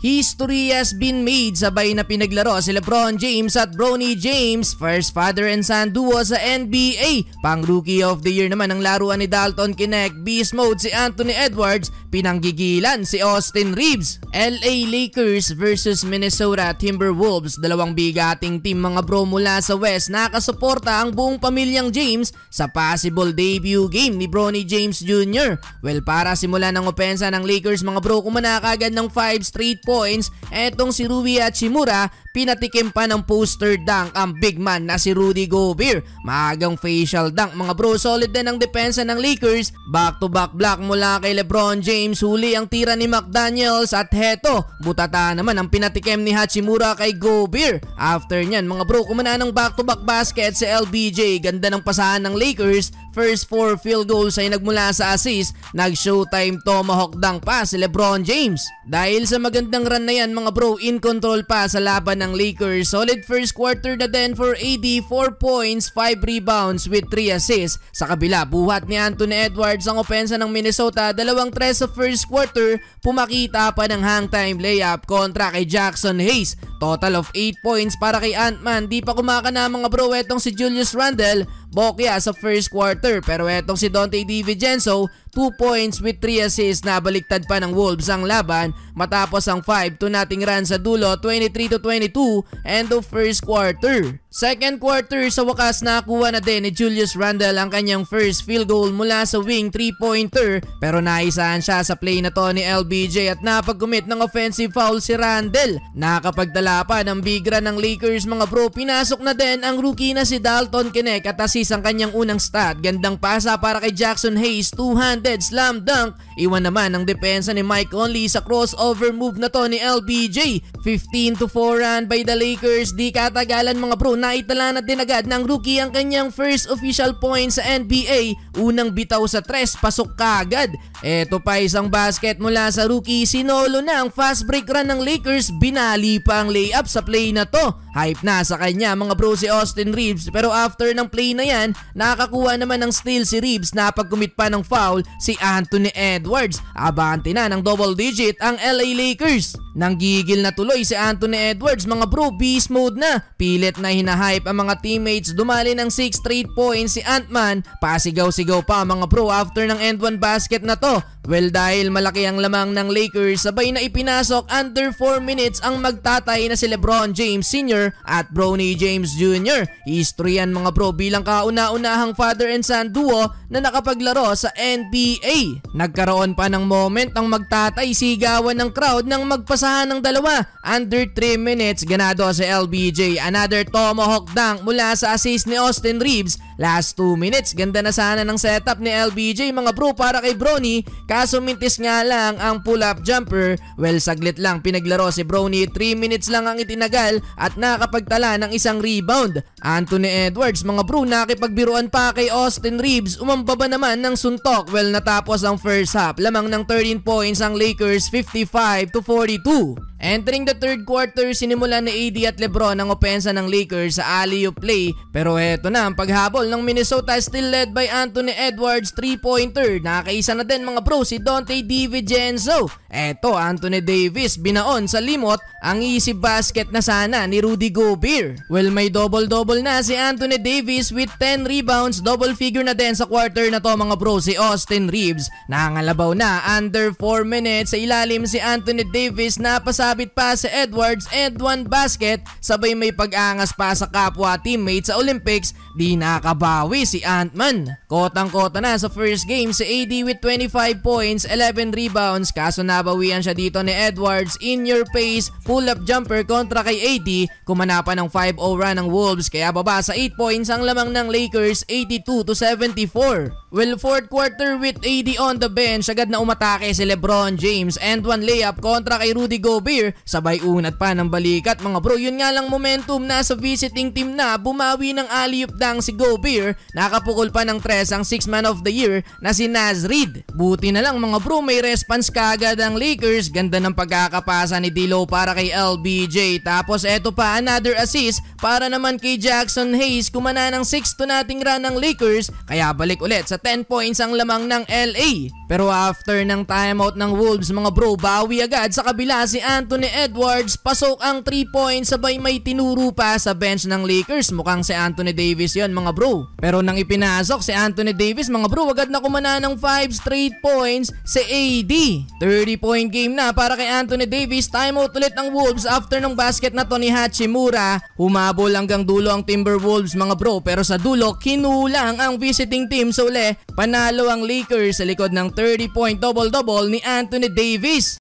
History has been made, sabay na pinaglaro si LeBron James at Bronny James, first father and son duo sa NBA. Pang Rookie of the Year naman ang laruan ni Dalton Knecht, Beast Mode si Anthony Edwards, pinanggigilan si Austin Reeves. LA Lakers versus Minnesota Timberwolves, dalawang bigating team mga bro mula sa West. Nakasuporta ang buong pamilyang James sa possible debut game ni Bronny James Jr. Well, para simulan ng opensa ng Lakers mga bro, kumana kagad ng 5 straight points, etong si Rui Hachimura, pinatikim pa ng poster dunk ang big man na si Rudy Gobert. Maagang facial dunk mga bro, solid din ang depensa ng Lakers. Back to back block mula kay LeBron James, huli ang tira ni McDaniels at heto, butata naman ang pinatikim ni Hachimura kay Gobert. After nyan mga bro, kumana ng back to back basket si LBJ, ganda ng pasahan ng Lakers. First 4 field goals ay nagmula sa assist, nag-showtime tomahawk dunk pa si LeBron James. Dahil sa magandang run na yan mga bro, in control pa sa laban ng Lakers. Solid first quarter na din for AD, 4 points, 5 rebounds with 3 assists. Sa kabila, buhat ni Anthony Edwards ang opensa ng Minnesota, 2 3 sa first quarter, pumakita pa ng hang time layup kontra kay Jackson Hayes. Total of 8 points para kay Ant-Man. Di pa kumakana mga bro etong si Julius Randle, bokya sa first quarter, pero etong si Donte DiVincenzo, 2 points with 3 assists, na baliktad pa ng Wolves ang laban matapos ang 5-2 run sa dulo, 23-22 end of first quarter. Second quarter, sa wakas nakuha na din ni Julius Randle ang kanyang first field goal mula sa wing 3-pointer, pero naisahan siya sa play na to ni LBJ at napag-commit ng offensive foul si Randle. Nakapagdala pa ng big run ng Lakers mga bro, pinasok na din ang rookie na si Dalton Knecht at assist ang kanyang unang stat. Gandang pasa para kay Jackson Hayes, two-handed slam dunk. Iwan naman ang depensa ni Mike Conley sa crossover move na to ni LBJ. 15-4 run by the Lakers. Di katagalan mga bro, naitala na din agad ng rookie ang kanyang first official point sa NBA. Unang bitaw sa 3, pasok kagad. Eto pa isang basket mula sa rookie, sinolo na ang fast break run ng Lakers, binali pa ang layup sa play na to. Hype na sa kanya mga bro si Austin Reeves, pero after ng play na yan, nakakuha naman ng steal si Reeves, napag-commit pa ng foul si Anthony Edwards. Abante na ng double digit ang LA Lakers. Nanggigil na tuloy si Anthony Edwards mga bro, beast mode na. Pilit na hinahype ang mga teammates, dumali ng 6 straight points si Ant-Man, pasigaw-sigaw pa mga bro after ng end 1 basket na to. Well, dahil malaki ang lamang ng Lakers, sabay na ipinasok under 4 minutes ang magtatay na si LeBron James Sr. at Bronny James Jr. History yan mga bro bilang kauna-unahang father and son duo na nakapaglaro sa NBA. Nagkaroon pa ng moment ang magtatay, sigawan ng crowd nang magpasahan ng dalawa. Under 3 minutes, ganado sa LBJ. Another tomahawk dunk mula sa assist ni Austin Reeves. Last 2 minutes, ganda na sana ng setup ni LBJ mga bro para kay Bronny, kaso mintis nga lang ang pull-up jumper. Well, saglit lang pinaglaro si Bronny, 3 minutes lang ang itinagal at nakapagtala ng isang rebound. Anthony Edwards mga bro, nakipagbiruan pa kay Austin Reeves, umambaba naman ng suntok. Well, natapos ang first half, lamang ng 13 points ang Lakers, 55-42. Entering the third quarter, sinimulan ni AD at LeBron ang opensa ng Lakers sa alley-oop play, pero heto na ang paghabol ng Minnesota, still led by Anthony Edwards, 3-pointer. Nakaisa na din mga bro si Donte DiVincenzo. Eto, Anthony Davis binaon sa limot ang easy basket na sana ni Rudy Gobert. Well, may double-double na si Anthony Davis with 10 rebounds, double figure na din sa quarter na to mga bro si Austin Reeves. Nangalabaw na under 4 minutes, sa ilalim si Anthony Davis, napasabit pa si Edwards and 1 basket, sabay may pag-angas pa sa kapwa teammate sa Olympics. Di nakabawi si Ant-Man. Kotang-kota na sa first game si AD with 25 points, 11 rebounds, kaso nabawian siya dito ni Edwards. In your face, pull-up jumper kontra kay AD, kumana pa ng 5-0 run ng Wolves, kaya baba sa 8 points ang lamang ng Lakers, 82-74. Well, fourth quarter with AD on the bench, agad na umatake si LeBron James and 1 layup kontra kay Rudy Gobert, sabay unat pa ng balikat mga bro. Yun nga lang momentum, nasa visiting team na, bumawi ng alley-oop dunk si Gobert, nakapukol pa ng 3 ang 6 man of the year na si Naz Reid. Buti na lang mga bro, may response kagad ang Lakers, ganda ng pagkakapasa ni D'Lo para kay LBJ, tapos eto pa another assist para naman kay Jackson Hayes, kumana ng 6-2 run ng Lakers, kaya balik ulit sa 10 points ang lamang ng LA. Pero after ng timeout ng Wolves mga bro, bawi agad sa kabila si Anthony Anthony Edwards, pasok ang 3 points sabay may tinuro pa sa bench ng Lakers. Mukhang si Anthony Davis yon mga bro. Pero nang ipinasok si Anthony Davis mga bro, agad na kumana ng 5 straight points si AD. 30-point game na para kay Anthony Davis. Timeout ulit ng Wolves after ng basket na to ni Hachimura. Humabol hanggang dulo ang Timberwolves mga bro, pero sa dulo kinulang ang visiting team. So uli, panalo ang Lakers sa likod ng 30-point double-double ni Anthony Davis.